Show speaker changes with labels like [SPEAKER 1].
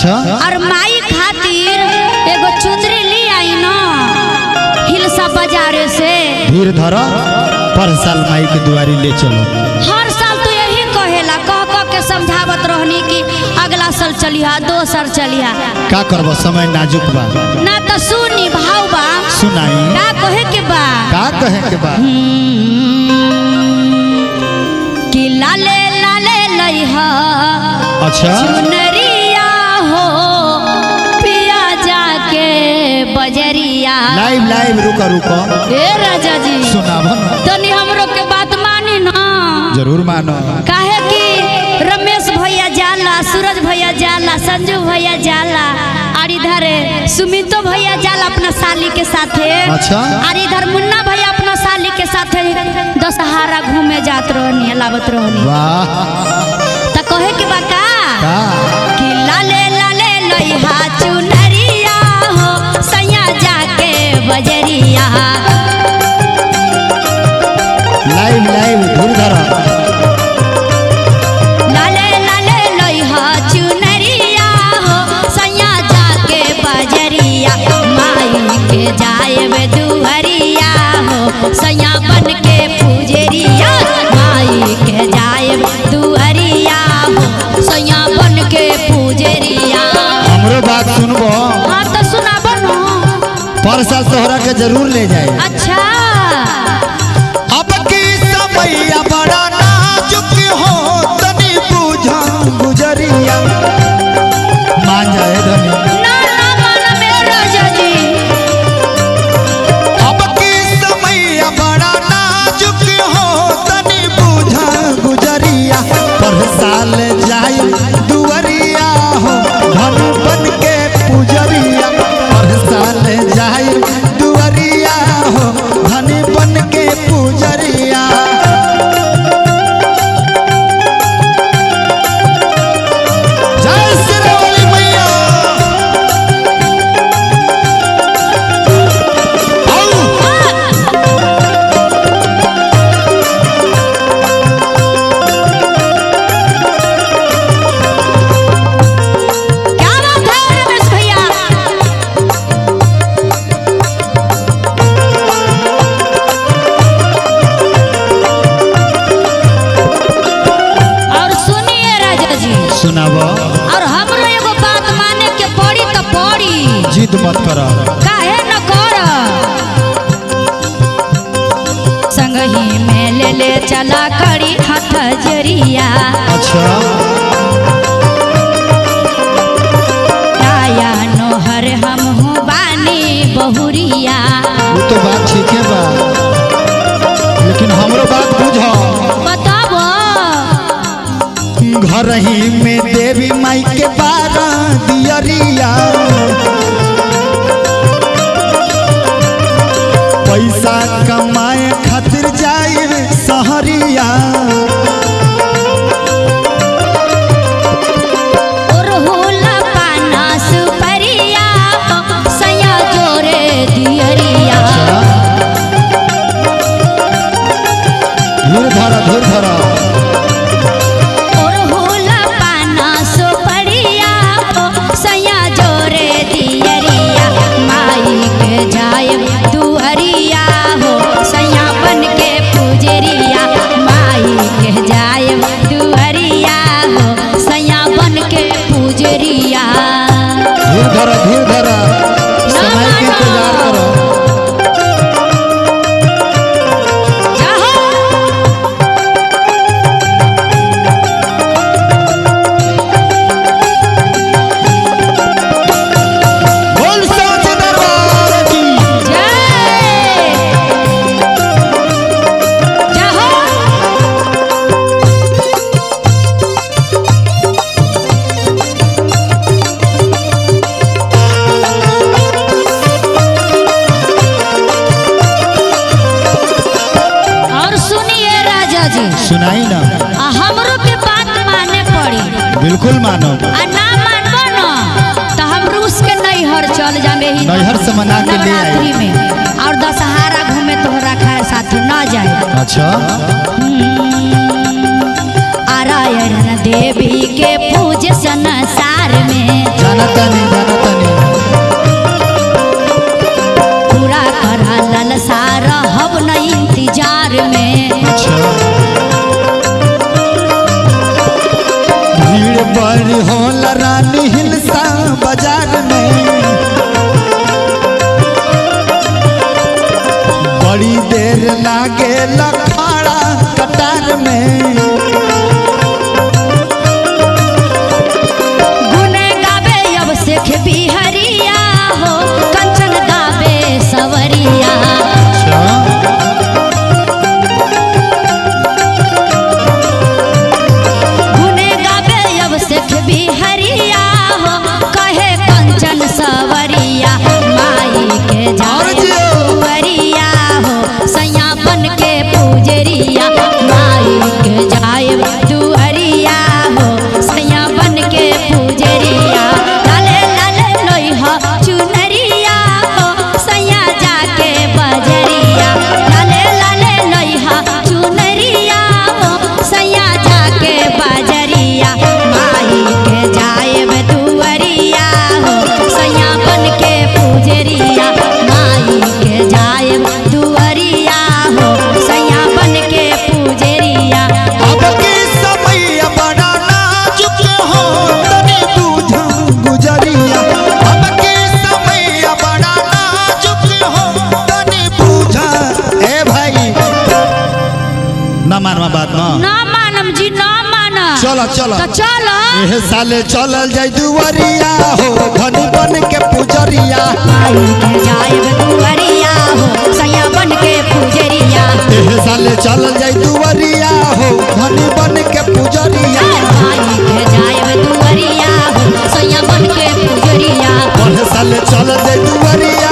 [SPEAKER 1] अच्छा
[SPEAKER 2] और माई खातिर एगो चुंदरी ली आई ना हिलसा बाजारे से।
[SPEAKER 1] धीर धरा पर साल माई के दुआरी ले चलो।
[SPEAKER 2] हर साल तो यही कहेला कह कह के समझावत रहनी कि अगला साल चलिहा 2 साल चलिहा।
[SPEAKER 1] का करबो समय नाजुक बा
[SPEAKER 2] ना तो सुनी भाव बा
[SPEAKER 1] सुनाई
[SPEAKER 2] का कहे के बा
[SPEAKER 1] का कहे के बा
[SPEAKER 2] कि लाले लाले लइहा
[SPEAKER 1] अच्छा
[SPEAKER 2] चुनरिया हो पिया जाके बजरिया।
[SPEAKER 1] लाइव लाइव रुको रुको
[SPEAKER 2] ए राजा जी
[SPEAKER 1] सुनाबो ना
[SPEAKER 2] तनी हमरो के बात मानी ना।
[SPEAKER 1] जरूर मानो।
[SPEAKER 2] काहे कि रमेश भैया जाला सूरज भैया जाला संजू भैया जाला और इधर सुमितो भैया जाला अपना साली के साथे।
[SPEAKER 1] अच्छा
[SPEAKER 2] और इधर मुन्ना भैया अपना साली के साथे दशहरा घूमे जात रहनी लावत रहनी।
[SPEAKER 1] वाह
[SPEAKER 2] त कहे के बा का कि लाले लाले लइहा चुनरिया हो सैया जाके बजरिया।
[SPEAKER 1] लाइव लाइव धूर धरा
[SPEAKER 2] लाले लाले लइहा चुनरिया हो सैया जाके बजरिया। माई के जाएब दुहरिया हो सैया बन के पूजरिया। माई के जाएब दुहरिया हो सैया बन के पूजरिया।
[SPEAKER 1] हमरो बात सुनबो।
[SPEAKER 2] हाँ तो सुनाबो न।
[SPEAKER 1] पर साल तोहरा के जरूर ले जाए।
[SPEAKER 2] अच्छा
[SPEAKER 1] अब की समैया बड़ा नाजुक हो तनी बुझा गुजरिया। मान जाए धनी
[SPEAKER 2] ना ना माना मेरे राजा जी।
[SPEAKER 1] अब की समैया बड़ा नाजुक हो तनी बुझा गुजरिया। पर साल जाए दुवरिया हो धन बन के पुजरिया। पर साल जाए दुवरिया हो धन बन के पुजरिया। जय श्री वाली मैया
[SPEAKER 2] क्या बात है रमेश भैया। और सुनिए राजा जी
[SPEAKER 1] सुनाबो।
[SPEAKER 2] और हमरो एगो बात माने के पड़ी तो पड़ी।
[SPEAKER 1] जिद मत करा।
[SPEAKER 2] काहे न कर संगही में ले ले चला करी हथ जरिया।
[SPEAKER 1] अच्छा
[SPEAKER 2] आया नोहर हम हो बानी बहुरिया।
[SPEAKER 1] वो तो बात ठीक है बा लेकिन हमरो बात बुझो।
[SPEAKER 2] बताबो
[SPEAKER 1] घर ही में देवी माई के 12 दियरिया। पैसा कमाए खातिर जाए सहरिया।
[SPEAKER 2] उरहुला पाना सुपरिया सैया जोरे दियरिया।
[SPEAKER 1] धूर धरा धूर धरा
[SPEAKER 2] उरहुला पाना सुपरिया सैया जोरे दियरिया। माई के जाए दुहरिया हो सैया बन के पूजरिया। माई के जाए दुहरिया हो सैया बन के पूजरिया।
[SPEAKER 1] धीर धरा धीर धरा समय के इंतजार करो। बोल साच दरबार की
[SPEAKER 2] जय जहो और सुनिए राजा जी
[SPEAKER 1] सुनाई ना।
[SPEAKER 2] हमरो के बात माने पड़ी।
[SPEAKER 1] बिल्कुल मानो।
[SPEAKER 2] आ ना मानबो न तो हम रूस के नैहर चल जाबे ही
[SPEAKER 1] नैहर से मना के ले आई।
[SPEAKER 2] नवरात्रि में और दशहरा घूमे तोहरा खाए साथ न जाए।
[SPEAKER 1] अच्छा
[SPEAKER 2] आरायण देवी के पूज संसार में
[SPEAKER 1] जानतनी जानतनी
[SPEAKER 2] पूरा करा ललसा रहब न इंतजार में।
[SPEAKER 1] अच्छा भीड़ बड़ी होला रानी हिलसा बाजार में बड़ी देर लागे लखाड़ा कटार में
[SPEAKER 2] गुने गावे अब शेख बिहरिया हो कंचन गावे सवरिया। गुने गावे अब शेख बिहरिया हो कहे कंचन सवरिया माई के जाए दुवरिया हो सैया बन के पूजरिया माई के जाए दुवरिया हो सैया बन के पूजरिया। लाले लाले लोइहा चुनरिया हो सैया जाके बजरिया लाले लाले लोइहा चुनरिया हो सैया जाके बजरिया माई के जाए दुवरिया हो सैया बन के पूजरिया माई के जाए दुवरिया हो सैया बन के पूजरिया।
[SPEAKER 1] अब के समय बड़ा नाजुक हो तनी बुझा गुजरिया अब के समय बड़ा नाजुक हो तनी बुझा ए भाई ना मानवा बात ना
[SPEAKER 2] ना मानम जी ना माना
[SPEAKER 1] चलो चलो
[SPEAKER 2] तो चलो
[SPEAKER 1] एह साले चलल जाई दुवरिया हो धनी बन के पुजरिया
[SPEAKER 2] माई के जाए दुवरिया हो सैया बन के पूजरिया।
[SPEAKER 1] एह साले चलल जाई दुवरिया हो धनी बन के पुजरिया
[SPEAKER 2] माई के जाए दुवरिया हो सैया बन के पूजरिया।
[SPEAKER 1] एह साले चलल जाई दुवरिया